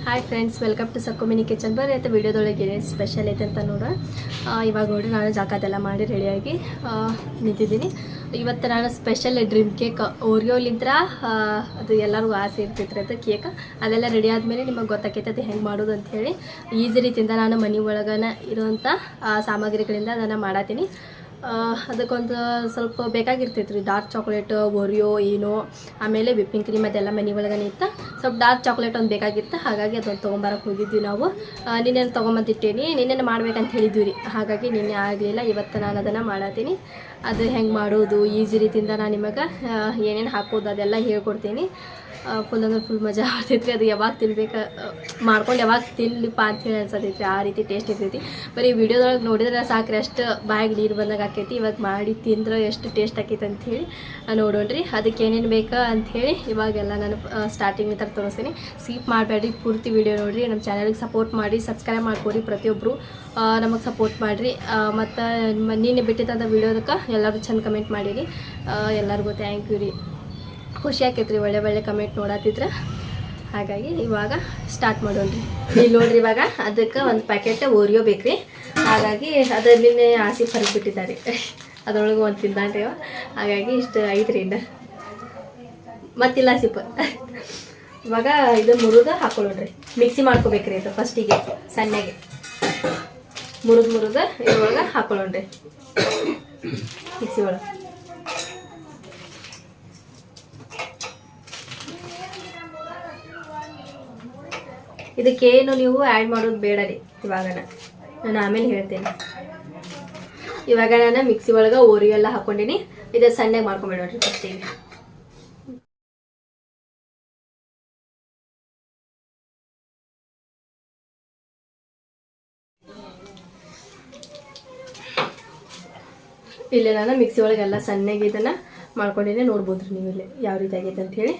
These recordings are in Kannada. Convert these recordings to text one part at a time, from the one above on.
Hi friends, welcome to Sakku mini kitchen. ಬರ್ರಿ ಆಯ್ತು ವಿಡಿಯೋದೊಳಗೆ ಏನೇ ಸ್ಪೆಷಲ್ ಐತೆ ಅಂತ ನೋಡ್ರೆ ಇವಾಗ ನೋಡಿ ನಾನು ಜಾಕದೆಲ್ಲ ಮಾಡಿ ರೆಡಿಯಾಗಿ ನಿಂತಿದ್ದೀನಿ. ಇವತ್ತು ನಾನು ಸ್ಪೆಷಲ್ ಡ್ರೀಮ್ ಕೇಕ್ ಓರಿಯೋಲಿಂತ್ರ ಅದು ಎಲ್ಲರಿಗೂ ಆಸೆ ಇರ್ತೈತ್ರಿ ಅದು ಕೇಕ್. ಅದೆಲ್ಲ ರೆಡಿ ಆದಮೇಲೆ ನಿಮಗೆ ಗೊತ್ತಾಕೈತೆ ಅದು ಹೆಂಗೆ ಮಾಡೋದು ಅಂಥೇಳಿ. ಈಸಿ ರೀತಿಯಿಂದ ನಾನು ಮನೆ ಒಳಗನ ಇರೋವಂಥ ಸಾಮಗ್ರಿಗಳಿಂದ ಅದನ್ನು ಮಾಡತ್ತೀನಿ. ಅದಕ್ಕೊಂದು ಸ್ವಲ್ಪ ಬೇಕಾಗಿರ್ತೈತೆ ರೀ ಡಾರ್ಕ್ ಚಾಕ್ಲೇಟ್, ಓರಿಯೋ, ಏನೋ, ಆಮೇಲೆ ವಿಪ್ಪಿಂಗ್ ಕ್ರೀಮ್ ಅದೆಲ್ಲ ಮನೆ ಒಳಗನೆ ಇತ್ತು. ಸ್ವಲ್ಪ ಡಾರ್ಕ್ ಚಾಕ್ಲೇಟ್ ಒಂದು ಬೇಕಾಗಿತ್ತು, ಹಾಗಾಗಿ ಅದೊಂದು ತೊಗೊಂಬರಕ್ಕೆ ಹೋಗಿದ್ವಿ ನಾವು. ನಿನ್ನೆ ತೊಗೊಂಬಂದಿಟ್ಟೇನಿ, ನಿನ್ನೆ ಮಾಡ್ಬೇಕಂತ ಹೇಳಿದ್ವಿ ರೀ. ಹಾಗಾಗಿ ನಿನ್ನೆ ಆಗಲಿಲ್ಲ, ಇವತ್ತು ನಾನು ಅದನ್ನು ಮಾಡತ್ತೀನಿ. ಅದು ಹೆಂಗೆ ಮಾಡೋದು ಈಸಿ ರೀತಿಯಿಂದ ನಾನು ನಿಮಗೆ ಏನೇನು ಹಾಕೋದು ಅದೆಲ್ಲ ಹೇಳ್ಕೊಡ್ತೀನಿ. ಫುಲ್ ಅಂದ್ರೆ ಫುಲ್ ಮಜಾ ಆಗ್ತೈತ್ರಿ. ಅದು ಯಾವಾಗ ತಿನ್ಬೇಕು ಮಾಡ್ಕೊಂಡು ಯಾವಾಗ ತಿನ್ಲಿಪ್ಪ ಅಂಥೇಳಿ ಅನ್ಸತೈತ್ರಿ. ಆ ರೀತಿ ಟೇಸ್ಟ್ ಇರ್ತೈತಿ. ಬರೀ ವಿಡಿಯೋದೊಳಗೆ ನೋಡಿದ್ರೆ ಸಾಕ್ರಿ, ಅಷ್ಟು ಬಾಯಿಗೆ ನೀರು ಬಂದಾಗ ಆಕೈತಿ. ಇವಾಗ ಮಾಡಿ ತಿಂದ್ರೆ ಎಷ್ಟು ಟೇಸ್ಟ್ ಆಕೈತೆ ಅಂಥೇಳಿ ನೋಡೋಣ್ರಿ. ಅದಕ್ಕೆ ಏನೇನು ಬೇಕಾ ಅಂಥೇಳಿ ಇವಾಗೆಲ್ಲ ನಾನು ಸ್ಟಾರ್ಟಿಂಗ್ ಥರ ತೋರಿಸ್ತೀನಿ. ಸ್ಕಿಪ್ ಮಾಡಬೇಡ್ರಿ, ಪೂರ್ತಿ ವಿಡಿಯೋ ನೋಡಿರಿ. ನಮ್ಮ ಚಾನಲ್ಗೆ ಸಪೋರ್ಟ್ ಮಾಡಿ, ಸಬ್ಸ್ಕ್ರೈಬ್ ಮಾಡ್ಕೊರಿ. ಪ್ರತಿಯೊಬ್ಬರು ನಮಗೆ ಸಪೋರ್ಟ್ ಮಾಡಿರಿ. ಮತ್ತು ನಿನ್ನೆ ಬಿಟ್ಟಿದ್ದಂಥ ವಿಡಿಯೋದಕ್ಕೆ ಎಲ್ಲರೂ ಚಂದ ಕಮೆಂಟ್ ಮಾಡಿರಿ. ಎಲ್ಲರಿಗೂ ಥ್ಯಾಂಕ್ ಯು ರೀ. ಖುಷಿ ಆಕೈತ್ರಿ ಒಳ್ಳೆ ಒಳ್ಳೆ ಕಮೆಂಟ್ ನೋಡತ್ತಿದ್ರೆ. ಹಾಗಾಗಿ ಇವಾಗ ಸ್ಟಾರ್ಟ್ ಮಾಡೋಣ್ರಿ. ಇಲ್ಲಿ ನೋಡ್ರಿ, ಇವಾಗ ಅದಕ್ಕೆ ಒಂದು ಪ್ಯಾಕೆಟ್ ಓರಿಯೋ ಬೇಕ್ರಿ. ಹಾಗಾಗಿ ಅದರಲ್ಲಿ ಆಸಿ ಹೊರಗಿಬಿಟ್ಟಿದ್ದಾರೆ, ಅದರೊಳಗೆ ಒಂದು ತಿಂದಾನ್ರಿ. ಹಾಗಾಗಿ ಇಷ್ಟು ಐತ್ರಿ. ಇನ್ನು ಮತ್ತಿಲ್ಲ ಸಿಪ್. ಇವಾಗ ಇದು ಮುರಿದು ಹಾಕೊಳ್ಳೋಣ್ರಿ. ಮಿಕ್ಸಿ ಮಾಡ್ಕೋಬೇಕ್ರಿ. ಇದು ಫಸ್ಟಿಗೆ ಸಣ್ಣಗೆ ಮುರಿದು ಇದ್ರೊಳಗೆ ಹಾಕೊಳ್ಳೋಣ್ರಿ ಮಿಕ್ಸಿ ಒಳಗೆ. ಇದಕ್ಕೇನು ನೀವು ಆ್ಯಡ್ ಮಾಡೋದು ಬೇಡ ರೀ. ಇವಾಗ ನಾನು ಆಮೇಲೆ ಹೇಳ್ತೇನೆ. ಇವಾಗ ನಾನು ಮಿಕ್ಸಿ ಒಳಗೆ ಓರಿಯೋ ಎಲ್ಲ ಹಾಕ್ಕೊಂಡಿನಿ. ಇದು ಸಣ್ಣಗೆ ಮಾಡ್ಕೊಂಬಿಡೋಣ್ರಿ ಫಸ್ಟಿಗೆ. ಇಲ್ಲಿ ನಾನು ಮಿಕ್ಸಿ ಒಳಗೆಲ್ಲ ಸಣ್ಣಗೆ ಇದನ್ನು ಮಾಡ್ಕೊಂಡಿನಿ. ನೋಡ್ಬೋದ್ರಿ ನೀವು ಇಲ್ಲಿ ಯಾವ ರೀತಿ ಆಗೈತೆ ಅಂಥೇಳಿ.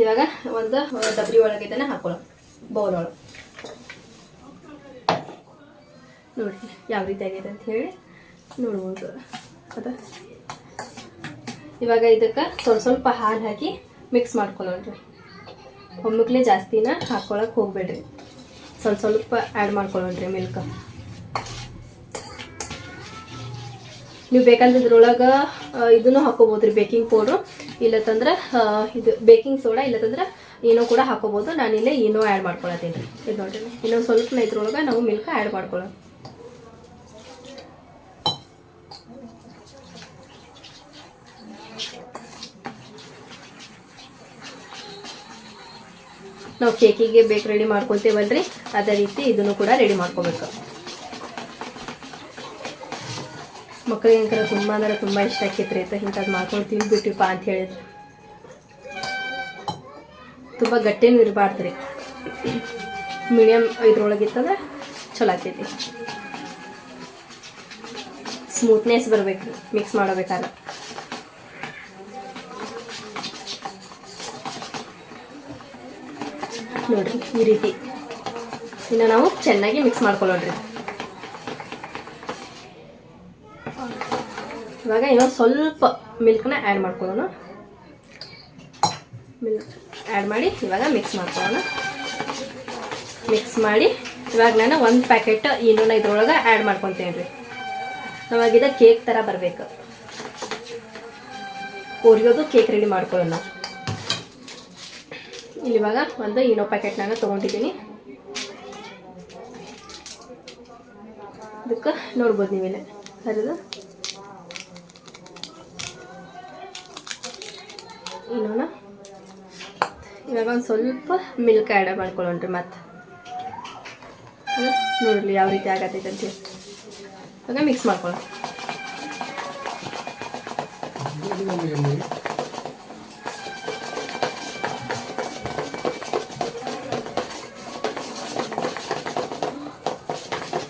ಇವಾಗ ಒಂದು ಡಬ್ರಿ ಒಳಗೆ ಇದನ್ನು ಹಾಕೊಳ್ಳೋ, ಬೌಲ್ ಒಳಗೆ ನೋಡಿ ಯಾವ ರೀತಿ ಆಗೈತೆ ಅಂತ ಹೇಳಿ ನೋಡ್ಬೋದು. ಅದು ಇವಾಗ ಇದಕ್ಕೆ ಸ್ವಲ್ಪ ಹಾಲು ಹಾಕಿ ಮಿಕ್ಸ್ ಮಾಡ್ಕೊಳ್ಳೋಣ್ರಿ. ಒಮ್ಮಕ್ಲೆ ಜಾಸ್ತಿನ ಹಾಕ್ಕೊಳಕ್ಕೆ ಹೋಗ್ಬೇಡ್ರಿ, ಸ್ವಲ್ಪ ಆ್ಯಡ್ ಮಾಡ್ಕೊಳ್ಳೋಣ್ರಿ ಮಿಲ್ಕ್. ನೀವು ಬೇಕಂದ್ರೆ ಇದ್ರೊಳಗೆ ಇದನ್ನು ಹಾಕೋಬೋದ್ರಿ, ಬೇಕಿಂಗ್ ಪೌಡ್ರು, ಇಲ್ಲತ್ತಂದ್ರೆ ಇದು ಬೇಕಿಂಗ್ ಸೋಡಾ, ಇಲ್ಲತ್ತಂದ್ರೆ ಏನೋ ಕೂಡ ಹಾಕೋಬೋದು. ನಾನಿಲ್ಲೇ ಏನೋ ಆ್ಯಡ್ ಮಾಡ್ಕೊಳತ್ತೀನಿ. ಇದು ನೋಡ್ರಿ, ಇನ್ನೊಂದು ಸ್ವಲ್ಪ ಇದ್ರೊಳಗೆ ನಾವು ಮಿಲ್ಕ್ ಆ್ಯಡ್ ಮಾಡ್ಕೊಳ್ಳೋಣ. ನಾವು ಕೇಕಿಗೆ ಬೇಕು ರೆಡಿ ಮಾಡ್ಕೊತೇವಲ್ರಿ, ಅದೇ ರೀತಿ ಇದನ್ನು ಕೂಡ ರೆಡಿ ಮಾಡ್ಕೋಬೇಕು. ಮಕ್ಕಳಿಗೆ ತುಂಬ ಅಂದ್ರೆ ತುಂಬ ಇಷ್ಟ ಆಕೈತ್ರಿ. ಇಂಥದ್ದು ಮಾಡ್ಕೊಂಡು ತಿಂದ್ಬಿಟ್ಟಿಪ್ಪ ಅಂತ ಹೇಳಿದ್ರು. ತುಂಬ ಗಟ್ಟಿನೂ ಇರಬಾರ್ದು ರೀ, ಮೀಡಿಯಮ್ ಇದ್ರೊಳಗಿತ್ತಂದ್ರೆ ಚಲೋ ಆಗ್ತೈತಿ. ಸ್ಮೂತ್ನೆಸ್ ಬರಬೇಕು ಮಿಕ್ಸ್ ಮಾಡಬೇಕಾದ್ರೆ. ನೋಡ್ರಿ ಈ ರೀತಿ. ಇನ್ನು ನಾವು ಚೆನ್ನಾಗಿ ಮಿಕ್ಸ್ ಮಾಡ್ಕೊಳ್ಳೋಣ್ರಿ. ಇವಾಗ ಇನ್ನೊಂದು ಸ್ವಲ್ಪ ಮಿಲ್ಕ್ನ ಆ್ಯಡ್ ಮಾಡ್ಕೊಳ್ಳೋಣ. ಮಿಲ್ಕ್ ಆ್ಯಡ್ ಮಾಡಿ ಇವಾಗ ಮಿಕ್ಸ್ ಮಾಡ್ಕೊಳ್ಳೋಣ. ಮಿಕ್ಸ್ ಮಾಡಿ ಇವಾಗ ನಾನು ಒಂದು ಪ್ಯಾಕೆಟ್ ಇನ್ನೂ ಇದ್ರೊಳಗೆ ಆ್ಯಡ್ ಮಾಡ್ಕೊತೇನೆ ರೀ. ನಮಗಿದ ಕೇಕ್ ಥರ ಬರಬೇಕು. ಓರಿಯೋದು ಕೇಕ್ ರೆಡಿ ಮಾಡ್ಕೊಳ್ಳೋಣ. ಇಲ್ಲಿ ಇವಾಗ ಒಂದು ಏನೋ ಪ್ಯಾಕೆಟ್ ನಾನು ತೊಗೊಂಡಿದ್ದೀನಿ. ಅದಕ್ಕೆ ನೋಡ್ಬೋದು ನೀವಿಲ್ಲ ಹರಿದು ಇನ್ನೂ ಇವಾಗ ಒಂದು ಸ್ವಲ್ಪ ಮಿಲ್ಕ್ ಆ್ಯಡ್ ಮಾಡ್ಕೊಳ್ಳೋಣ್ರಿ. ಮತ್ತು ನೋಡ್ರಿ ಯಾವ ರೀತಿ ಆಗತ್ತೈತೆ ಅಂತ ಇವಾಗ ಮಿಕ್ಸ್ ಮಾಡ್ಕೊಳ್ಳೋಣ.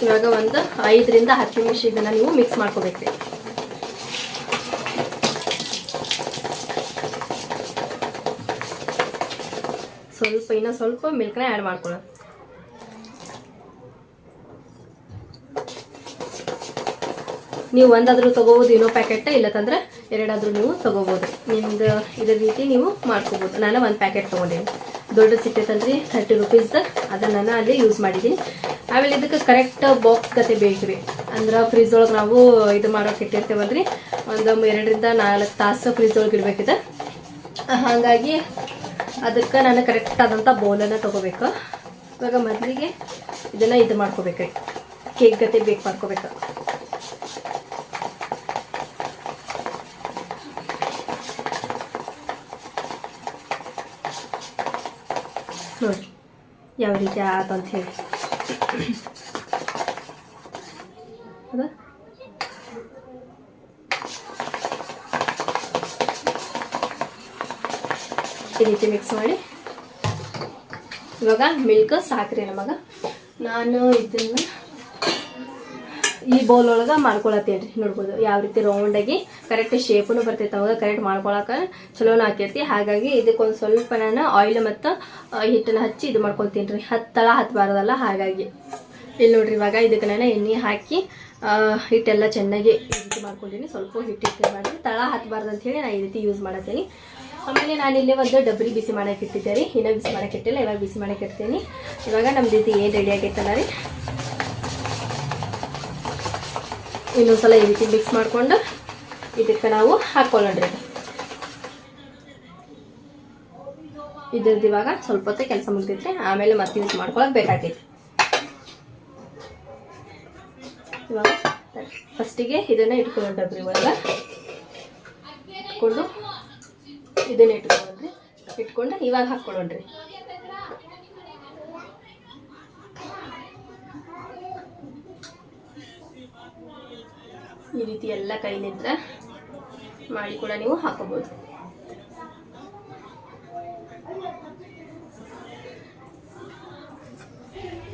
ಇವಾಗ ಒಂದು 5 ರಿಂದ 10 ನಿಮಿಷ ಇದನ್ನು ನೀವು ಮಿಕ್ಸ್ ಮಾಡ್ಕೋಬೇಕ್ರಿ. ಇನ್ನೂ ಸ್ವಲ್ಪ ಮಿಲ್ಕ್ನ ಆ್ಯಡ್ ಮಾಡ್ಕೊಳ್ಳೋಣ. ನೀವು ಒಂದಾದರೂ ತೊಗೋಬೋದು ಇನ್ನೋ ಪ್ಯಾಕೆಟ್, ಇಲ್ಲತ್ತಂದ್ರೆ ಎರಡಾದರೂ ನೀವು ತೊಗೋಬೋದು. ನಿಮ್ದು ಇದೇ ರೀತಿ ನೀವು ಮಾಡ್ಕೋಬೋದು. ನಾನು ಒಂದು ಪ್ಯಾಕೆಟ್ ತೊಗೊಂಡೇನಿ, ದೊಡ್ಡ ಸಿಕ್ತೈತಲ್ರಿ 30 ರೂಪೀಸ್ದು, ಅದನ್ನು ನಾನು ಅಲ್ಲಿ ಯೂಸ್ ಮಾಡಿದ್ದೀನಿ. ಆಮೇಲೆ ಇದಕ್ಕೆ ಕರೆಕ್ಟ್ ಬಾಕ್ಸ್ ಗತೆ ಬೇಕು ರೀ. ಅಂದ್ರೆ ಫ್ರಿಜ್ ಒಳಗೆ ನಾವು ಇದು ಮಾಡೋಕೆ ಇಟ್ಟಿರ್ತೇವಲ್ರಿ, ಒಂದು 2 ರಿಂದ 4 ತಾಸು ಫ್ರಿಜ್ ಒಳಗೆ ಇಡಬೇಕಿದೆ. ಹಾಗಾಗಿ ಅದಕ್ಕೆ ನಾನು ಕರೆಕ್ಟ್ ಆದಂಥ ಬೌಲನ್ನು ತೊಗೋಬೇಕು. ಇವಾಗ ಮೊದಲಿಗೆ ಇದನ್ನು ಇದು ಮಾಡ್ಕೋಬೇಕ್ರಿ, ಕೇಕ್ ಗತೆ ಬೇಕ್ ಮಾಡ್ಕೋಬೇಕು. ನೋಡಿ ಯಾವ ರೀತಿ ಆಯ್ತು ಅಂತ ಹೇಳಿ. ಹೌದಾ, ಈ ರೀತಿ ಮಿಕ್ಸ್ ಮಾಡಿ ಇವಾಗ ಮಿಲ್ಕ್ ಸಾಕ್ರಿ ನಮಗೆ. ನಾನು ಇದನ್ನು ಈ ಬೌಲ್ ಒಳಗೆ ಮಾಡ್ಕೊಳತ್ತೇನ್ರಿ. ನೋಡ್ಬೋದು ಯಾವ ರೀತಿ ರೌಂಡಾಗಿ ಕರೆಕ್ಟ್ ಶೇಪನ್ನು ಬರ್ತೈತೆ. ಅವಾಗ ಕರೆಕ್ಟ್ ಮಾಡ್ಕೊಳಕ್ಕೆ ಚಲೋನ ಹಾಕೈತಿ. ಹಾಗಾಗಿ ಇದಕ್ಕೊಂದು ಸ್ವಲ್ಪ ನಾನು ಆಯಿಲ್ ಮತ್ತು ಹಿಟ್ಟನ್ನು ಹಚ್ಚಿ ಇದು ಮಾಡ್ಕೊತೀನಿ ರೀ, ತಳ ಹತ್ತಬಾರ್ದಲ್ಲ. ಹಾಗಾಗಿ ಇಲ್ಲಿ ನೋಡ್ರಿ, ಇವಾಗ ಇದಕ್ಕೆ ನಾನು ಎಣ್ಣೆ ಹಾಕಿ ಹಿಟ್ಟೆಲ್ಲ ಚೆನ್ನಾಗಿ ಈ ರೀತಿ ಮಾಡ್ಕೊಂಡಿನಿ. ಸ್ವಲ್ಪ ಹಿಟ್ಟು ಮಾಡಿ ತಳ ಹತ್ತಬಾರ್ದು ಅಂಥೇಳಿ ನಾನು ಈ ರೀತಿ ಯೂಸ್ ಮಾಡತ್ತೀನಿ. ಆಮೇಲೆ ನಾನಿಲ್ಲಿ ಒಂದು ಡಬ್ರಿ ಬಿಸಿ ಮಾಡೋಕೆ ಇಟ್ಟಿದ್ದೆ ರೀ, ಇನ್ನೂ ಬಿಸಿ ಮಾಡೋಕೆ ಇಟ್ಟಿಲ್ಲ, ಇವಾಗ ಬಿಸಿ ಮಾಡೋಕೆ ಇಡ್ತೀನಿ. ಇವಾಗ ನಮ್ದು ಇದು ಏನು ರೆಡಿ ಆಗೈತಲ್ಲ ರೀ, ಇನ್ನೊಂದ್ಸಲ ಈ ರೀತಿ ಮಿಕ್ಸ್ ಮಾಡ್ಕೊಂಡು ಇದಕ್ಕೆ ನಾವು ಹಾಕ್ಕೊಳ್ಳೋಣ್ರಿ. ಇದ್ರದ್ದು ಇವಾಗ ಸ್ವಲ್ಪ ಹೊತ್ತು ಕೆಲಸ ಮುಗ್ದಿದ್ರೆ ಆಮೇಲೆ ಮತ್ತೆ ಯೂಸ್ ಮಾಡ್ಕೊಳಕ್ಕೆ ಬೇಕಾಗೈತಿ. ಇವಾಗ ಫಸ್ಟಿಗೆ ಇದನ್ನು ಇಟ್ಕೊಳ್ಳೋಣ, ಡಬ್ರಿ ಒಳಗೆ ಇಟ್ಕೊಂಡು ಇದನ್ನ ಇಟ್ಕೊಂಡ್ರಿ, ಇಟ್ಕೊಂಡು ಇವಾಗ ಹಾಕ್ಕೊಳ್ಳೋಣ್ರಿ. ಈ ರೀತಿ ಎಲ್ಲ ಕೈಲಿಂದ ಮಾಡಿ ಕೂಡ ನೀವು ಹಾಕೋಬಹುದು.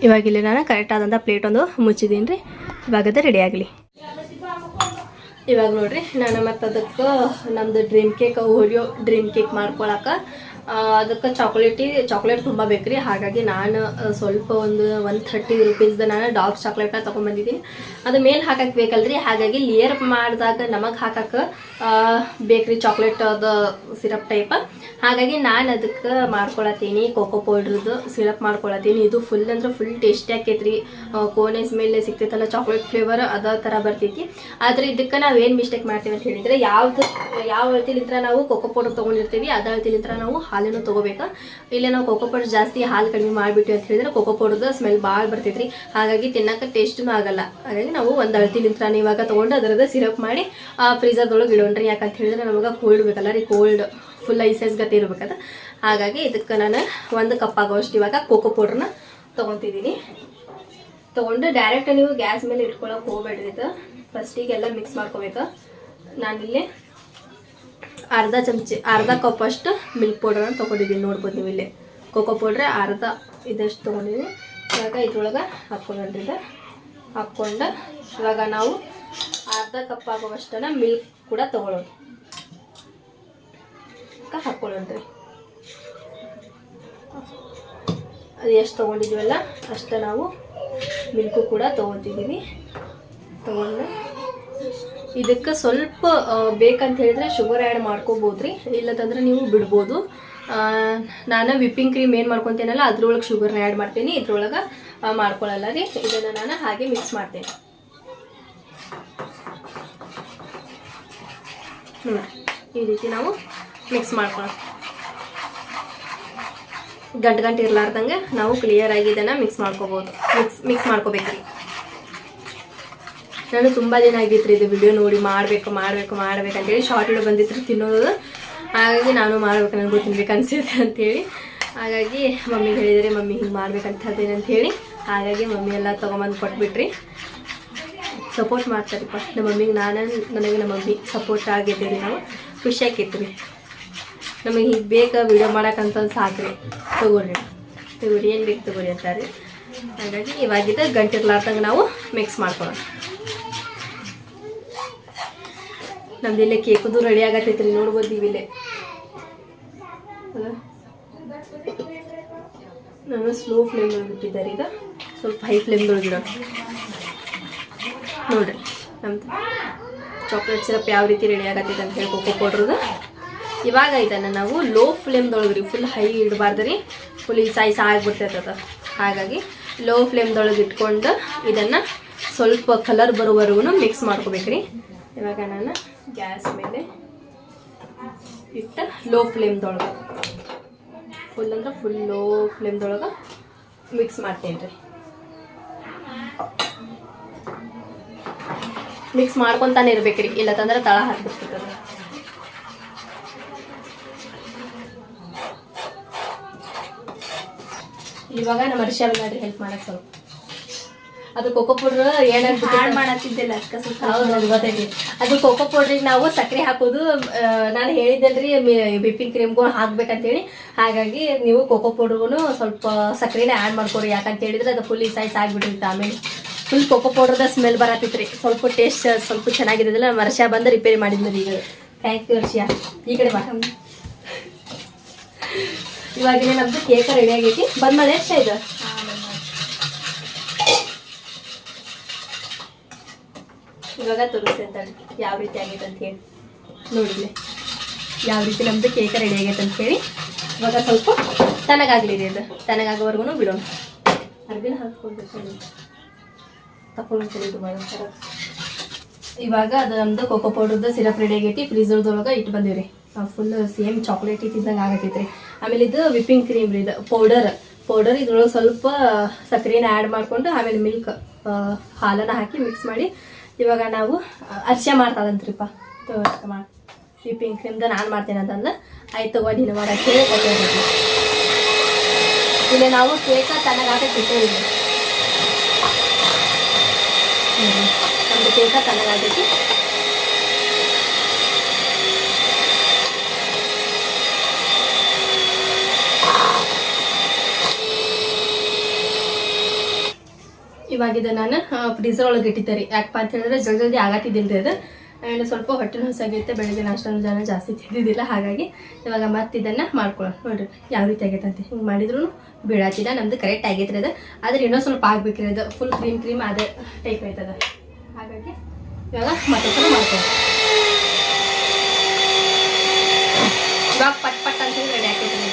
ಇವಾಗ ಇಲ್ಲಿ ನಾನು ಕರೆಕ್ಟ್ ಆದಂಥ ಪ್ಲೇಟ್ ಒಂದು ಮುಚ್ಚಿದ್ದೀನಿ ರೀ. ಇವಾಗ ಅದು ರೆಡಿ ಆಗಲಿ. ಇವಾಗ ನೋಡ್ರಿ, ನಾನು ಮತ್ತು ಅದಕ್ಕೆ ನಮ್ಮದು dream cake, Oreo dream cake ಮಾಡ್ಕೊಳಕ್ಕೆ ಅದಕ್ಕೆ ಚಾಕ್ಲೇಟ್ ತುಂಬ ಬೇಕು ರೀ. ಹಾಗಾಗಿ ನಾನು ಸ್ವಲ್ಪ ಒಂದು 130 ರೂಪೀಸ್ದು ನಾನು ಡಾರ್ಕ್ ಚಾಕ್ಲೇಟ್ನ ತೊಗೊಂಡ್ಬಂದಿದ್ದೀನಿ. ಅದು ಮೇಲೆ ಹಾಕಕ್ಕೆ ಬೇಕಲ್ರಿ, ಹಾಗಾಗಿ ಲೇಯರ್ ಮಾಡಿದಾಗ ನಮಗೆ ಹಾಕಕ್ಕೆ ಬೇಕ್ರಿ ಚಾಕ್ಲೇಟ್ ಅದು ಸಿರಪ್ ಟೈಪ್. ಹಾಗಾಗಿ ನಾನು ಅದಕ್ಕೆ ಮಾಡ್ಕೊಳತ್ತೀನಿ ಕೋಕೋ ಪೌಡ್ರದ್ದು ಸಿರಪ್ ಮಾಡ್ಕೊಳತ್ತೀನಿ. ಇದು ಫುಲ್ ಅಂದ್ರೆ ಫುಲ್ ಟೇಸ್ಟಿ ಆಕೈತ್ರಿ. ಕೋನೆ ಸ್ಮೆಲ್ ಸಿಗ್ತೈತಲ್ಲ, ಚಾಕ್ಲೇಟ್ ಫ್ಲೇವರ್ ಅದ ಥರ ಬರ್ತೈತಿ. ಆದರೆ ಇದಕ್ಕೆ ನಾವೇನು ಮಿಸ್ಟೇಕ್ ಮಾಡ್ತೀವಿ ಅಂತ ಹೇಳಿದರೆ, ಯಾವ ಅಳತಿಲಿಂತ್ರ ನಾವು ಕೋಕೋ ಪೌಡರ್ ತೊಗೊಂಡಿರ್ತೀವಿ ಅದ ಅಳತಿಲಿಂತ್ರ ನಾವು ಹಾಲನ್ನು ತೊಗೋಬೇಕು. ಇಲ್ಲ ನಾವು ಕೋಕೋ ಪೌಡರ್ ಜಾಸ್ತಿ ಹಾಲು ಕಡಿಮೆ ಮಾಡಿಬಿಟ್ಟು ಅಂತ ಹೇಳಿದ್ರೆ ಕೋಕೋ ಪೌಡರ್ದು ಸ್ಮೆಲ್ ಭಾಳ ಬರ್ತೈತ್ರಿ. ಹಾಗಾಗಿ ತಿನ್ನಕ್ಕೆ ಟೇಸ್ಟೂ ಆಗಲ್ಲ. ಹಾಗಾಗಿ ನಾವು ಒಂದು ಅಳತಿಲಿಂತ್ರ ಇವಾಗ ತೊಗೊಂಡು ಅದರದ್ದು ಸಿರಪ್ ಮಾಡಿ ಫ್ರೀಜರ್ದೊಳಗೆ ಇಡೋಣ್ರಿ. ಯಾಕಂತ ಹೇಳಿದ್ರೆ ನಮಗೆ ಕೋಲ್ಡ್ ಬೇಕಲ್ಲ ರೀ, ಕೋಲ್ಡ್ ಫುಲ್ ಐಸೈಸ್ ಗತಿ ಇರ್ಬೇಕದ. ಹಾಗಾಗಿ ಇದಕ್ಕೆ ನಾನು 1 ಕಪ್ ಆಗೋಷ್ಟು ಇವಾಗ ಕೋಕೋ ಪೌಡ್ರನ್ನ ತೊಗೊತಿದ್ದೀನಿ. ತೊಗೊಂಡು ಡೈರೆಕ್ಟ್ ನೀವು ಗ್ಯಾಸ್ ಮೇಲೆ ಇಟ್ಕೊಳಕ್ಕೆ ಹೋಗ್ಬೇಡ್ರಿ. ಇದು ಫಸ್ಟಿಗೆಲ್ಲ ಮಿಕ್ಸ್ ಮಾಡ್ಕೋಬೇಕು. ನಾನಿಲ್ಲಿ ಅರ್ಧ ಕಪ್ ಅಷ್ಟು ಮಿಲ್ಕ್ ಪೌಡ್ರನ್ನ ತೊಗೊಂಡಿದ್ದೀನಿ. ನೋಡ್ಬೋದು ನೀವು ಇಲ್ಲಿ ಕೋಕೋ ಪೌಡ್ರೆ ಅರ್ಧ ಇದಷ್ಟು ತೊಗೊಂಡಿದ್ದೀನಿ. ಇವಾಗ ಇದ್ರೊಳಗೆ ಹಾಕ್ಕೊಂಡ್ರಿ. ಇದು ಹಾಕ್ಕೊಂಡು ಇವಾಗ ನಾವು ಅರ್ಧ ಕಪ್ ಆಗುವಷ್ಟನ್ನು ಮಿಲ್ಕ್ ಕೂಡ ತೊಗೊಳ್ಳೋಣ, ಹಾಕ್ಕೊಳ್ಳೋಣ್ರಿ. ಅದು ಎಷ್ಟು ತೊಗೊಂಡಿದ್ದೀವಲ್ಲ ಅಷ್ಟು ನಾವು ಮಿಲ್ಕು ಕೂಡ ತೊಗೊತಿದ್ದೀವಿ. ತೊಗೊಂಡು ಇದಕ್ಕೆ ಸ್ವಲ್ಪ ಬೇಕಂತ ಹೇಳಿದ್ರೆ ಶುಗರ್ ಆ್ಯಡ್ ಮಾಡ್ಕೋಬೋದ್ರಿ, ಇಲ್ಲದಂದ್ರೆ ನೀವು ಬಿಡ್ಬೋದು. ನಾನು ವಿಪ್ಪಿಂಗ್ ಕ್ರೀಮ್ ಏನು ಮಾಡ್ಕೊತೀನಲ್ಲ ಅದ್ರೊಳಗೆ ಶುಗರ್ನ ಆ್ಯಡ್ ಮಾಡ್ತೀನಿ, ಇದ್ರೊಳಗೆ ಮಾಡ್ಕೊಳ್ಳಲ್ಲ ರೀ. ಇದನ್ನು ನಾನು ಹಾಗೆ ಮಿಕ್ಸ್ ಮಾಡ್ತೇನೆ. ಈ ರೀತಿ ನಾವು ಮಿಕ್ಸ್ ಮಾಡ್ಕೊಳ್ಳೋಣ. ಗಂಟು ಇರ್ಲಾರ್ದಂಗೆ ನಾವು ಕ್ಲಿಯರಾಗಿ ಇದನ್ನು ಮಿಕ್ಸ್ ಮಾಡ್ಕೋಬೋದು. ಮಿಕ್ಸ್ ಮಾಡ್ಕೋಬೇಕ್ರಿ. ನಾನು ತುಂಬ ದಿನ ಆಗಿತ್ತು ರೀ ಇದು ವಿಡಿಯೋ ನೋಡಿ ಮಾಡ್ಬೇಕಂತೇಳಿ. ಶಾರ್ಟ್ ವಿಡಿಯೋ ಬಂದಿತ್ತು ತಿನ್ನೋದು, ಹಾಗಾಗಿ ನಾನು ಮಾಡ್ಬೇಕು, ನನಗೂ ತಿನ್ಬೇಕು ಅನಿಸಿದೆ ಅಂಥೇಳಿ. ಹಾಗಾಗಿ ಮಮ್ಮಿಗೆ ಹೇಳಿದರೆ ಮಮ್ಮಿ ಹಿಂಗೆ ಮಾಡ್ಬೇಕಂತ ಹೇಳ್ತೀನಿ ಅಂಥೇಳಿ. ಹಾಗಾಗಿ ಮಮ್ಮಿ ಎಲ್ಲ ತೊಗೊಂಬಂದು ಕೊಟ್ಬಿಟ್ರಿ. ಸಪೋರ್ಟ್ ಮಾಡ್ತಾರಿಪ್ಪ ನಮ್ಮ ಮಮ್ಮಿಗೆ. ನನಗೆ ನಮ್ಮ ಮಮ್ಮಿ ಸಪೋರ್ಟ್ ಆಗಿದ್ದೀರಿ. ನಾವು ಖುಷಿ ಆಕೈತ್ರಿ. ನಮಗೆ ಹೀಗೆ ಬೇಕಾ ವಿಡಿಯೋ ಮಾಡೋಕ್ಕಂತ ಸಾಕ್ರಿ, ತಗೋರಿ ಏನು ಬೇಕು ತಗೋರಿ ಅಂತಾರೆ. ಹಾಗಾಗಿ ಇವಾಗಿದ್ದ ಗಂಟಿರ್ಲಾರ್ದಂಗೆ ನಾವು ಮಿಕ್ಸ್ ಮಾಡ್ಕೊಳ್ಳೋಣ. ನಮ್ದಿಲ್ಲೇ ಕೇಕದು ರೆಡಿ ಆಗತ್ತೈತ್ರಿ. ನೋಡ್ಬೋದು ನೀವಿಲ್ಲೇ. ನಾನು ಸ್ಲೋ ಫ್ಲೇಮ್ ಒಳಗೆ ಇಟ್ಟಿದ್ದಾರೆ. ಈಗ ಸ್ವಲ್ಪ ಹೈ ಫ್ಲೇಮ್ದೊಳಗೆ ಇಡೋಣ. ನೋಡ್ರಿ ನಮ್ದು ಚಾಕ್ಲೇಟ್ ಸಿರಪ್ ಯಾವ ರೀತಿ ರೆಡಿ ಆಗತ್ತೈತೆ ಅಂತ ಹೇಳಿ ಕೋಕೋ ಪೌಡ್ರದು. ಇವಾಗ ಇದನ್ನು ನಾವು ಲೋ ಫ್ಲೇಮ್ದೊಳಗೆ ರೀ, ಫುಲ್ ಹೈ ಇಡಬಾರ್ದು ರೀ, ಫುಲ್ ಈ ಸಾಯಿಸ ಆಗಿಬಿಡ್ತೈತದ. ಹಾಗಾಗಿ ಲೋ ಫ್ಲೇಮ್ದೊಳಗೆ ಇಟ್ಕೊಂಡು ಇದನ್ನು ಸ್ವಲ್ಪ ಕಲರ್ ಬರೋವರೆಗೂ ಮಿಕ್ಸ್ ಮಾಡ್ಕೋಬೇಕ್ರಿ. ಇವಾಗ ನಾನು ಗ್ಯಾಸ್ ಮೇಲೆ ಇಟ್ಟು ಲೋ ಫ್ಲೇಮ್ದೊಳಗೆ ಫುಲ್ ಅಂದ್ರೆ ಫುಲ್ ಲೋ ಫ್ಲೇಮ್ದೊಳಗೆ ಮಿಕ್ಸ್ ಮಾಡ್ತೀನಿ ರೀ. ಮಿಕ್ಸ್ ಮಾಡ್ಕೊತಾನೆ ಇರ್ಬೇಕ್ರಿ, ಇಲ್ಲತ್ತಂದ್ರೆ ತಳ ಹಾಕ್ಬಿಡ್ತದ. ಇವಾಗ ನಮ್ಮ ಅರಿಶಿನ ನೋಡ್ರಿ ಹೆಲ್ಪ್ ಮಾಡಕ್ ಸ್ವಲ್ಪ. ಅದು ಕೋಕೋ ಪೌಡ್ರ್ ಏನಾದ್ರು ಹಾಳು ಮಾಡತ್ತಿದ್ದಿಲ್ಲ ಅಕ್ಕ. ಹೌದು ಗೊತ್ತೈತಿ. ಅದು ಕೋಕೋ ಪೌಡ್ರಿಗೆ ನಾವು ಸಕ್ಕರೆ ಹಾಕೋದು ನಾನು ಹೇಳಿದ್ದೆಲ್ರಿ ವಿಪ್ಪಿಂಗ್ ಕ್ರೀಮ್ಗೂ ಹಾಕ್ಬೇಕಂತೇಳಿ. ಹಾಗಾಗಿ ನೀವು ಕೋಕೋ ಪೌಡ್ರಿಗೂ ಸ್ವಲ್ಪ ಸಕ್ಕರೆನೇ ಆ್ಯಡ್ ಮಾಡ್ಕೊರಿ. ಯಾಕಂತ ಹೇಳಿದ್ರೆ ಅದು ಫುಲ್ ಸೈಜ್ ಆಗಿಬಿಟ್ಟಿರುತ್ತೆ. ಆಮೇಲೆ ಫುಲ್ ಕೋಕೋ ಪೌಡ್ರದ ಸ್ಮೆಲ್ ಬರತ್ತಿತ್ರಿ. ಸ್ವಲ್ಪ ಟೇಸ್ಟ್ ಸ್ವಲ್ಪ ಚೆನ್ನಾಗಿರೋದಿಲ್ಲ. ನಮ್ಮ ವರ್ಷ ಬಂದು ರಿಪೇರಿ ಮಾಡಿದ್ರಿ. ಈಗ ಥ್ಯಾಂಕ್ ಯು ವರ್ಷ. ಈ ಕಡೆ ಬಾ. ಇವಾಗಿನ ನಮ್ದು ಕೇಕ್ ರೆಡಿ ಆಗೈತಿ. ಬಂದ್ ಮಾಡಿ ಎಷ್ಟ ಇದು ಇವಾಗ ತೋರಿಸ್ತೇನೆ ಯಾವ ರೀತಿ ಆಗೈತೆ ಅಂತ ಹೇಳಿ. ನೋಡಿಲ್ಲ ಯಾವ ರೀತಿ ನಮ್ದು ಕೇಕ್ ರೆಡಿ ಆಗೈತೆ ಅಂತ ಹೇಳಿ. ಇವಾಗ ಸ್ವಲ್ಪ ತನಗಾಗ್ಲಿ ರೀ, ಅದು ತನಗಾಗೋವರೆಗೂ ಬಿಡೋಣ. ಅರ್ಬಿನ ಹಾಕ್ಕೊಳ್ಬೇಕು ತಗೊಂಡು ಮಾಡ್ತಾರೆ. ಇವಾಗ ಅದು ನಮ್ದು ಕೋಕೋ ಪೌಡರ್ದು ಸಿರಪ್ ರೆಡಿ ಆಗೈತಿ. ಫ್ರೀಝರ್ದೊಳಗೆ ಇಟ್ಟು ಬಂದೀವ್ರಿ. ಫುಲ್ ಸೇಮ್ ಚಾಕ್ಲೇಟ್ ಇದ್ದಂಗೆ ಆಗತ್ತೈತ್ರಿ. ಆಮೇಲೆ ಇದು ವಿಪ್ಪಿಂಗ್ ಕ್ರೀಮ್ ರೀ, ಇದು ಪೌಡರ್ ಇದ್ರೊಳಗೆ ಸ್ವಲ್ಪ ಸಕ್ಕರೆನ ಆ್ಯಡ್ ಮಾಡಿಕೊಂಡು ಆಮೇಲೆ ಮಿಲ್ಕ್ ಹಾಲನ್ನು ಹಾಕಿ ಮಿಕ್ಸ್ ಮಾಡಿ ಇವಾಗ ನಾವು ಅರ್ಶಿನ ಮಾಡ್ತಾಳಂತ್ರಿಪ್ಪ. ಮಾಡಿ ವಿಪ್ಪಿಂಗ್ ಕ್ರೀಮ್ದು ನಾನು ಮಾಡ್ತೇನೆ ಅಂತಂದ್ರೆ ಆಯ್ತು ತಗೋ ನೀನು ಮಾಡೋಕ್ಕೆ ಹೇಳಿ ಕೊಟ್ಟಿರ್ಬೇಕು. ಇಲ್ಲಿ ನಾವು ಕೇಕ ತನಗೆ ಹಾಕಕ್ಕೆ ಇಟ್ಟಿದ್ದೀವಿ. ನಮ್ದು ಕೇಕ ತನಗೆ ಹಾಕೈತಿ. ಇವಾಗ ನಾನು ಫ್ರೀಝರ್ ಒಳಗೆ ಇಟ್ಟಿದ್ದೆ ರೀ. ಯಾಕಪ್ಪ ಅಂತ ಹೇಳಿದ್ರೆ ಜಲ್ದಿ ಆಗತ್ತಿದ್ದಿಲ್ಲ ರೀ ಅದು. ಆ್ಯಂಡ್ ಸ್ವಲ್ಪ ಹೊಟ್ಟೆನೂ ಹೊಸಾಗೈತೆ. ಬೆಳಗ್ಗೆ ನಾಷ್ಟನೂ ಜನ ಜಾಸ್ತಿ ತಿಂದಿದ್ದಿಲ್ಲ. ಹಾಗಾಗಿ ಇವಾಗ ಮತ್ತೆ ಇದನ್ನು ಮಾಡ್ಕೊಳ್ಳೋಣ. ನೋಡಿರಿ ಯಾವ ರೀತಿ ಆಗೈತೆ ಅಂತ. ಹಿಂಗೆ ಮಾಡಿದ್ರು ಬೀಳಾತಿಲ್ಲ. ನಮ್ದು ಕರೆಕ್ಟ್ ಆಗೈತೆ ರೀ ಅದು. ಆದರೆ ಇನ್ನೂ ಸ್ವಲ್ಪ ಆಗ್ಬೇಕ್ರಿ ಅದು. ಫುಲ್ ಕ್ರೀಮ್ ಅದೇ ಟೈಪ್ ಆಯ್ತದ. ಹಾಗಾಗಿ ಇವಾಗ ಮತ್ತೊಂದು ಮಾಡ್ಕೊಳ್ಳೋಣ. ಇವಾಗ ಪಟ್ ಅಂತ ಹೇಳಿ ರೆಡಿ ಆಗ್ತೈತೆ ರೀ.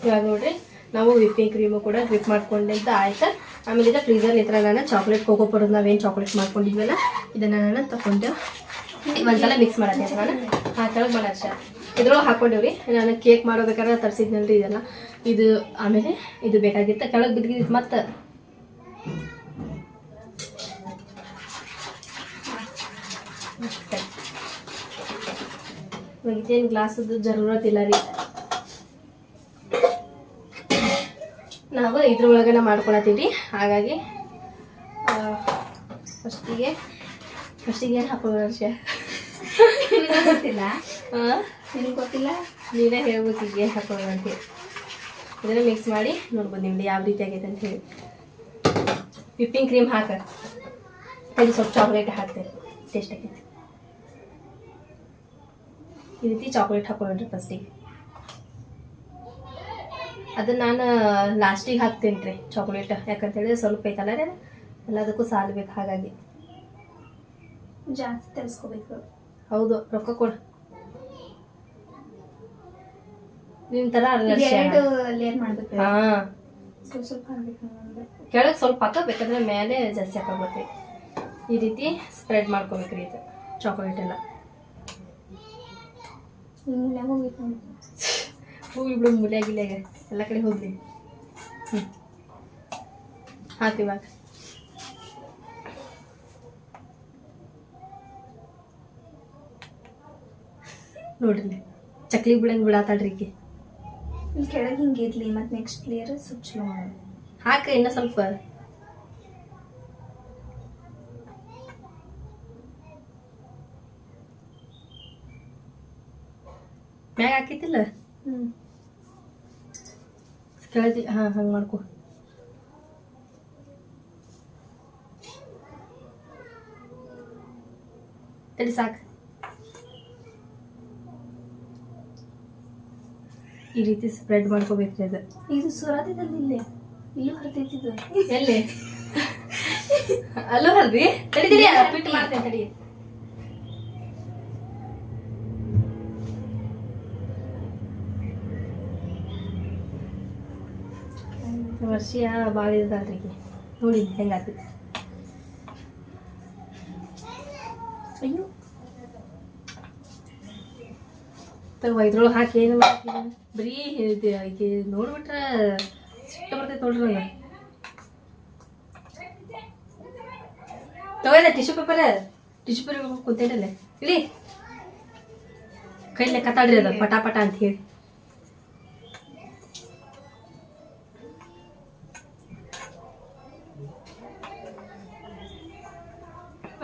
ಇವಾಗ ನೋಡ್ರಿ ನಾವು ವಿಪ್ಪಿಂಗ್ ಕ್ರೀಮು ಕೂಡ ಡ್ರಿಪ್ ಮಾಡ್ಕೊಂಡಿದ್ದ ಆಯ್ತು. ಆಮೇಲೆ ಇದು ಫ್ರೀಝರ್ ಇತ್ರ ನಾನು ಚಾಕ್ಲೇಟ್ ಕೋಕೋ ಪೌಡರ್ ನಾವೇನು ಚಾಕ್ಲೇಟ್ ಮಾಡ್ಕೊಂಡಿದ್ವಲ್ಲ ಇದನ್ನು ನಾನು ತಗೊಂಡು ಒಂದ್ಸಲ ಮಿಕ್ಸ್ ಮಾಡತ್ತೆ. ನಾನು ಹಾಕೊಳ್ಳೋದು ಮಾಡಷ್ಟ ಇದ್ರೊಳಗೆ ಹಾಕ್ಕೊಂಡಿವ್ರಿ. ನಾನು ಕೇಕ್ ಮಾಡೋಬೇಕಾದ್ರೆ ತರಿಸಿದ್ನಲ್ರಿ ಇದೆಲ್ಲ. ಇದು ಆಮೇಲೆ ಇದು ಬೇಕಾಗಿತ್ತು, ಕೆಳಗೆ ಬಿದ್ದಿದ್ದು. ಮತ್ತು ಇದೇನು ಗ್ಲಾಸದ್ದು ಜರೂರತ್ತಿಲ್ಲ ರೀ. ನಾವು ಇದ್ರೊಳಗನೆ ಮಾಡ್ಕೊಳತ್ತೀವಿ. ಹಾಗಾಗಿ ಫಸ್ಟಿಗೆ ಏನು ಹಾಕೋದು ವರ್ಷ ಗೊತ್ತಿಲ್ಲ. ನಿನಗೆ ಗೊತ್ತಿಲ್ಲ, ನೀವೇ ಹೇಳ್ಬೇಕು ಈಗ ಏನು ಹಾಕೋದು ಅಂತೇಳಿ. ಇದನ್ನು ಮಿಕ್ಸ್ ಮಾಡಿ ನೋಡ್ಬೋದು ನಿಮ್ದು ಯಾವ ರೀತಿ ಆಗೈತೆ ಅಂತ ಹೇಳಿ. ವಿಪ್ಪಿಂಗ್ ಕ್ರೀಮ್ ಹಾಕ, ಇದು ಸ್ವಲ್ಪ ಚಾಕ್ಲೇಟ್ ಹಾಕ್ತೇನೆ, ಟೇಸ್ಟ್ ಆಗೈತೆ. ಈ ರೀತಿ ಚಾಕ್ಲೇಟ್ ಹಾಕೊಳ್ಳೋಣ್ರಿ ಫಸ್ಟಿಗೆ. ಅದನ್ನು ನಾನು ಲಾಸ್ಟಿಗೆ ಹಾಕ್ತೀನಿ ರೀ ಚಾಕ್ಲೇಟ್. ಯಾಕಂತೇಳಿದ್ರೆ ಸ್ವಲ್ಪ ಐತಲ್ಲ ರೀ ಎಲ್ಲದಕ್ಕೂ ಸಾಲ್ಬೇಕು. ಹಾಗಾಗಿ ಜಾಸ್ತಿ ತರಿಸ್ಕೋಬೇಕು. ಹೌದು, ರೊಕ್ಕ ಕೊಡು. ನಿಮ್ಮ ಥರ ಲೇರ್ ಮಾಡಬೇಕು. ಹಾಂ, ಸ್ವಲ್ಪ ಹಾಕ್ಬೇಕು. ಕೆಳಗೆ ಸ್ವಲ್ಪ ಹಾಕಬೇಕಂದ್ರೆ ಮೇಲೆ ಜಾಸ್ತಿ ಹಾಕೋಬೇಕು. ಈ ರೀತಿ ಸ್ಪ್ರೆಡ್ ಮಾಡ್ಕೋಬೇಕ್ರಿ ಇದು ಚಾಕ್ಲೇಟ್ ಎಲ್ಲ. ಹೋಗಿ ಬಿಡು ಮುಲ್ಯಾಗಿಲ್ಯಾಗ ಎಲ್ಲ ಕಡೆ ಹೋಗ್ಲಿ. ಹಾಕಿವಾಗ ನೋಡ್ರಿ ಚಕ್ಲಿ ಬಿಡಂಗೆ ಬಿಡಾತಾಳ್ರಿ ಈಕೆ. ಇಲ್ಲಿ ಕೆಳಗೆ ಹಿಂಗೆ ಇರಲಿ, ಮತ್ತು ನೆಕ್ಸ್ಟ್ ಲೇಯರ್ ಸ್ವಲ್ಪ ಚಲೋ ಮಾಡೋದು. ಹಾಕಿ ಇನ್ನೂ ಸ್ವಲ್ಪ. ಮ್ಯಾಗ ಹಾಕಿತಿಲ್ಲ ಕೆಳಗೆ. ಹಾಂ, ಹಂಗೆ ಮಾಡ್ಕೊ. ತಡಿ ಸಾಕು. ಈ ರೀತಿ ಸ್ಪ್ರೆಡ್ ಮಾಡ್ಕೋಬೇಕ್ರಿ ಅದು. ಇದು ಸುರಾದಿದಲ್ಲಿ ಇಲ್ಲೂ ಹರಿತೈತಿದ್ದು ಎಲ್ಲಿ ಅಲ್ಲೂ ಹರ್ದಿ ತಡಿ ಪಿಟ್ ಮಾಡ್ತೇನೆ ತಡಿ. ವರ್ಷ ಭಾಳ ಇದಾದ್ರಿಗೆ ನೋಡಿ ಹೆಂಗಾಗ್ತೈತಿ. ಅಯ್ಯೋ ತಗೋ ಇದ್ರೊಳಗೆ ಹಾಕಿ ಏನು ಮಾಡ್ತೀನಿ ಬರೀ ಈಗ ನೋಡ್ಬಿಟ್ರೆ ಸಿಟ್ಟು ಬರ್ತೈತೆ ನೋಡ್ರಿ ನಂಗೆ. ತಗೋಯ್ದ ಟಿಶ್ಯೂ ಪೇಪರ್ ಕುಂತೇನಲ್ಲೇ ಇಳಿ ಕೈಲೇ ಕತ್ತಾಡ್ರಿ ಅದು ಪಟ ಪಟ ಅಂತ ಹೇಳಿ.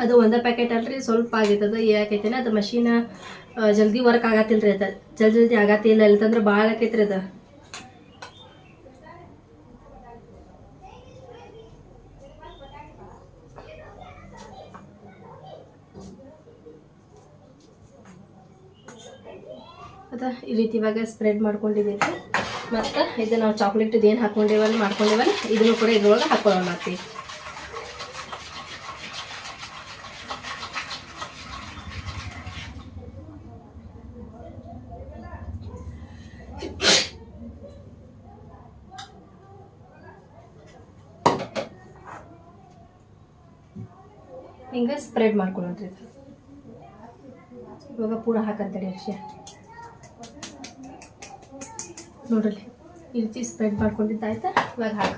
ಅದು ಒಂದೇ ಪ್ಯಾಕೆಟ್ ಅಲ್ರಿ, ಸ್ವಲ್ಪ ಆಗೈತದ. ಯಾಕೈತೇನೆ ಅದು ಮಷೀನ್ ಜಲ್ದಿ ವರ್ಕ್ ಆಗತ್ತಿಲ್ರಿ. ಅದು ಜಲ್ದಿ ಆಗತ್ತಿಲ್ಲ ಇಲ್ಲಂದ್ರೆ ಭಾಳ ಆಕೈತ್ರಿ ಅದು. ಈ ರೀತಿ ಇವಾಗ ಸ್ಪ್ರೆಡ್ ಮಾಡ್ಕೊಂಡಿದ್ದೀವಿ. ಮತ್ತು ಇದು ನಾವು ಚಾಕ್ಲೇಟ್ ಏನು ಮಾಡ್ಕೊಂಡಿವಲ್ಲ ಇದನ್ನು ಕೂಡ ಇದ್ರೊಳಗೆ ಹಾಕೊಳ್ಳೋಣ ಮಾಡ್ತೀವಿ. ಹಿಂಗೆ ಸ್ಪ್ರೆಡ್ ಮಾಡ್ಕೊಳ್ಳೋಣ್ರಿ. ಇವಾಗ ಪೂರ ಹಾಕಂತೇಳಿ ಅಕ್ಷಯ ನೋಡ್ರಿ ಈ ರೀತಿ ಸ್ಪ್ರೆಡ್ ಮಾಡ್ಕೊಂಡಿದ್ದಾಯ್ತಾ. ಇವಾಗ ಹಾಕ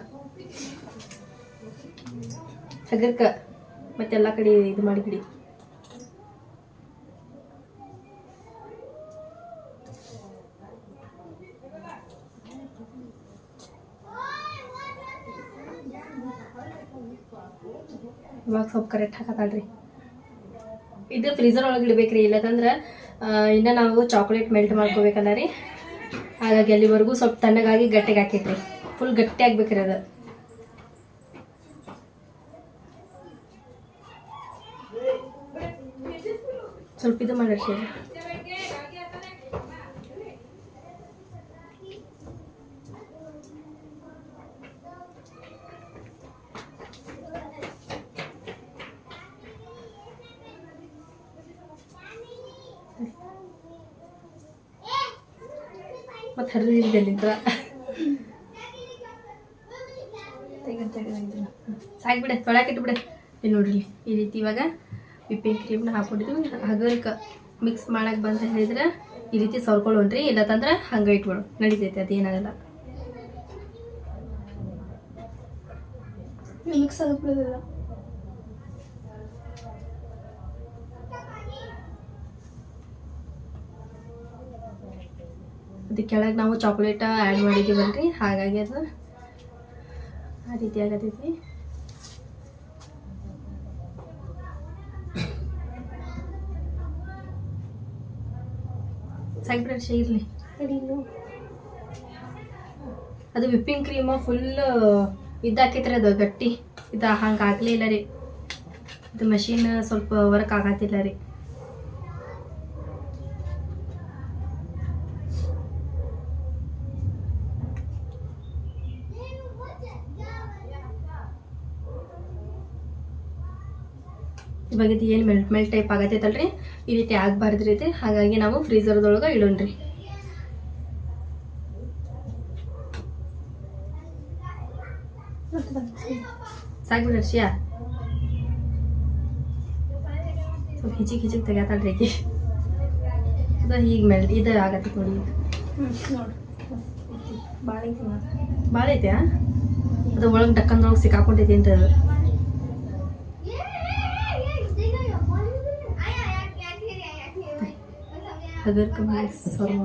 ಹಗರ್ಕ ಮತ್ತೆಲ್ಲ ಕಡೆ ಇದು ಮಾಡಿಬಿಡಿ. ಇವಾಗ ಸ್ವಲ್ಪ ಕರೆಕ್ಟ್ ಹಾಕತ್ತಾಳ್ರಿ. ಇದು ಫ್ರೀಝರ್ ಒಳಗೆ ಇಡ್ಬೇಕ್ರಿ, ಇಲ್ಲಂದ್ರೆ ಇನ್ನು ನಾವು ಚಾಕ್ಲೇಟ್ ಮೆಲ್ಟ್ ಮಾಡ್ಕೋಬೇಕಲ್ಲ ರೀ. ಹಾಗಾಗಿ ಅಲ್ಲಿವರೆಗೂ ಸ್ವಲ್ಪ ತಣ್ಣಗಾಗಿ ಗಟ್ಟಿಗೆ ಹಾಕೈತ್ರಿ. ಫುಲ್ ಗಟ್ಟಿ ಆಗ್ಬೇಕ್ರಿ ಅದು. ಸ್ವಲ್ಪ ಇದು ಮಾಡಿ ಮತ್ತು ಹರಿದಿದ್ದಲ್ಲಿಂದ ಸಾಕ್ಬಿಡೆ ತೊಳಕಿಟ್ಬಿಡೆ. ಇಲ್ಲಿ ನೋಡ್ರಿ ಈ ರೀತಿ ಇವಾಗ ವಿಪ್ಪಿಂಗ್ ಕ್ರೀಮ್ನ ಹಾಕ್ಕೊಂಡಿದ್ವಿ. ಹಗರ್ಕ ಮಿಕ್ಸ್ ಮಾಡಕ್ಕೆ ಬಂತ ಹೇಳಿದ್ರೆ ಈ ರೀತಿ ಸರ್ಕೊಳ್ಳೋಣ್ರಿ, ಇಲ್ಲತ್ತಂದ್ರೆ ಹಂಗೆ ಇಟ್ಬಿಡು ನಡೀತೈತೆ, ಅದೇನಾಗಲ್ಲ. ಮಿಕ್ಸ್ ಆಗಕ್ಬಿಡೋದಿಲ್ಲ. ಅದಕ್ಕೆ ಕೆಳಗೆ ನಾವು ಚಾಕ್ಲೇಟ್ ಆ್ಯಡ್ ಮಾಡಿದ್ದೀವಲ್ರಿ, ಹಾಗಾಗಿ ಅದು ಆ ರೀತಿ ಆಗತೈತಿ. ಸಾಕ್ಬಿಡ್ರಿ ಇರಲಿ. ಅದು ವಿಪ್ಪಿಂಗ್ ಕ್ರೀಮ್ ಫುಲ್ ಇದಾಕೈತ್ರಿ, ಅದು ಗಟ್ಟಿ ಇದು ಹಂಗೆ ಆಗಲೇ ಇಲ್ಲ ರೀ. ಇದು ಮಷೀನ್ ಸ್ವಲ್ಪ ವರ್ಕ್ ಆಗತ್ತಿಲ್ಲ ರೀ. ಇವಾಗ ಇದು ಏನು ಮೆಲ್ಟ್ ಟೈಪ್ ಆಗತ್ತೈತಲ್ರಿ, ಈ ರೀತಿ ಆಗಬಾರ್ದ್ರಿ ಇದು. ಹಾಗಾಗಿ ನಾವು ಫ್ರೀಝರ್ದೊಳಗೆ ಇಡೋಣ್ರಿ. ಸಾಕ್ಬಿಡ್ರಿ ಶಿಯಾ, ಸ್ವಲ್ಪ ಹಿಚಿಗೆ ತೆಗ್ಯಾತಾಳ್ರಿ ಆಕಿ. ಅದು ಹೀಗೆ ಇದು ಆಗತ್ತೆ ನೋಡಿ. ಭಾಳ ಐತೆ. ಅದು ಒಳಗೆ ಡಕ್ಕಂದ್ರೊಳಗೆ ಸಿಕ್ಕಾಕೊಂಡಿದ್ದೇನ್ರಿ ಅದು. अगर कभी सर्व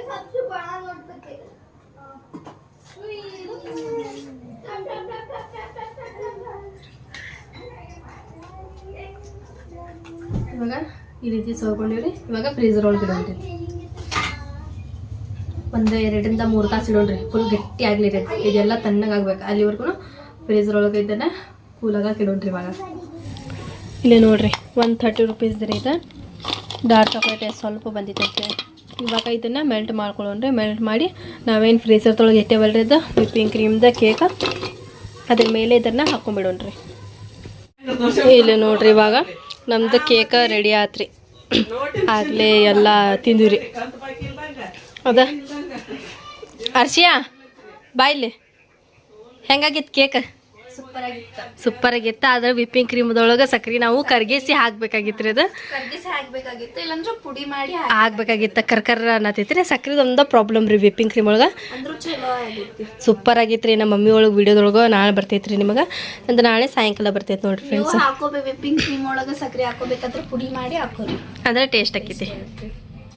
सबसे बड़ा नोट करके ಇವಾಗ ಈ ರೀತಿ ಸೋಕೊಂಡಿವ್ರಿ. ಇವಾಗ ಫ್ರೀಝರ್ ಒಳಗೆ ಇಡೋಣ್ರಿ. ಒಂದು 2ರಿಂದ 3 ತಾಸು ಇಡೋಣ್ರಿ. ಫುಲ್ ಗಟ್ಟಿ ಆಗಲಿ ರೀ. ಇದೆಲ್ಲ ತಣ್ಣಗಾಗ್ಬೇಕು. ಅಲ್ಲಿವರೆಗೂ ಫ್ರೀಝರ್ ಒಳಗೆ ಇದನ್ನು ಕೂಲಾಗಕ್ಕೆ ಇಡೋಣ್ರಿ. ಇವಾಗ ಇಲ್ಲೇ ನೋಡಿರಿ 130 ರುಪೀಸ್ ರೀ. ಇದು ಡಾರ್ಕ್ ಚಾಕ್ಲೇಟ್ ಸ್ವಲ್ಪ ಬಂದಿತ್ತಂತೆ. ಇವಾಗ ಇದನ್ನು ಮೆಲ್ಟ್ ಮಾಡ್ಕೊಳ್ಳೋಣ್ರಿ. ಮೆಲ್ಟ್ ಮಾಡಿ ನಾವೇನು ಫ್ರೀಝರ್ದೊಳಗೆ ಇಟ್ಟೇವಲ್ರಿ ಇದು ವಿಪ್ಪಿಂಗ್ ಕ್ರೀಮ್ದ ಕೇಕ ಅದ್ರ ಮೇಲೆ ಇದನ್ನು ಹಾಕೊಂಡ್ಬಿಡೋಣ್ರಿ. ಇಲ್ಲಿ ನೋಡ್ರಿ ಇವಾಗ ನಮ್ದು ಕೇಕ ರೆಡಿ ಆತ್ರಿ. ಆಗಲೇ ಎಲ್ಲ ತಿಂದಿವ್ರಿ. ಹೌದಾ ಅರ್ಷಿಯಾ ಬಾಯ್ಲಿ ಹೆಂಗಾಗಿತ್ತು ಕೇಕ್? ಸೂಪರ್ ಆಗಿತ್ತು. ಆದ್ರೆ ವಿಪ್ಪಿಂಗ್ ಕ್ರೀಮ್ದೊಳಗೆ ಸಕ್ರೆ ನಾವು ಕರ್ಗಿಸಿ ಹಾಕ್ಬೇಕಾಗಿತ್ತು ರೀ. ಅದು ಹಾಕ್ಬೇಕಾಗಿತ್ತು, ಇಲ್ಲಾಂದ್ರೆ ಪುಡಿ ಮಾಡಿ ಹಾಕ್ಬೇಕಾಗಿತ್ತು. ಕರ್ಕರ ಅನ್ನತೈತಿ ರೀ. ಸಕ್ರೆದು ಒಂದು ಪ್ರಾಬ್ಲಮ್ ರೀ ವಿಪ್ಪಿಂಗ್ ಕ್ರೀಮ್ ಒಳಗೆ. ಅಂದ್ರೂ ಚಲೋ ಆಗಿತ್ತು. ಸೂಪರ್ ಆಗಿತ್ತು ರೀ. ನಮ್ಮ ಮಮ್ಮಿ ಒಳಗೆ ವಿಡಿಯೋದೊಳಗೆ ನಾಳೆ ಬರ್ತೈತೆ ರೀ ನಿಮಗೆ. ಅಂದ್ರೆ ನಾಳೆ ಸಾಯಂಕಾಲ ಬರ್ತೈತೆ ನೋಡಿರಿ ಫ್ರೆಂಡ್ಸ್. ಹಾಕೋಬೇಕು ವಿಪ್ಪಿಂಗ್ ಕ್ರೀಮ್ ಒಳಗೆ ಸಕ್ಕರೆ ಹಾಕೋಬೇಕಾದ್ರೆ ಪುಡಿ ಮಾಡಿ ಹಾಕೋರಿ. ಅಂದ್ರೆ ಟೇಸ್ಟ್ ಆಕೈತಿ.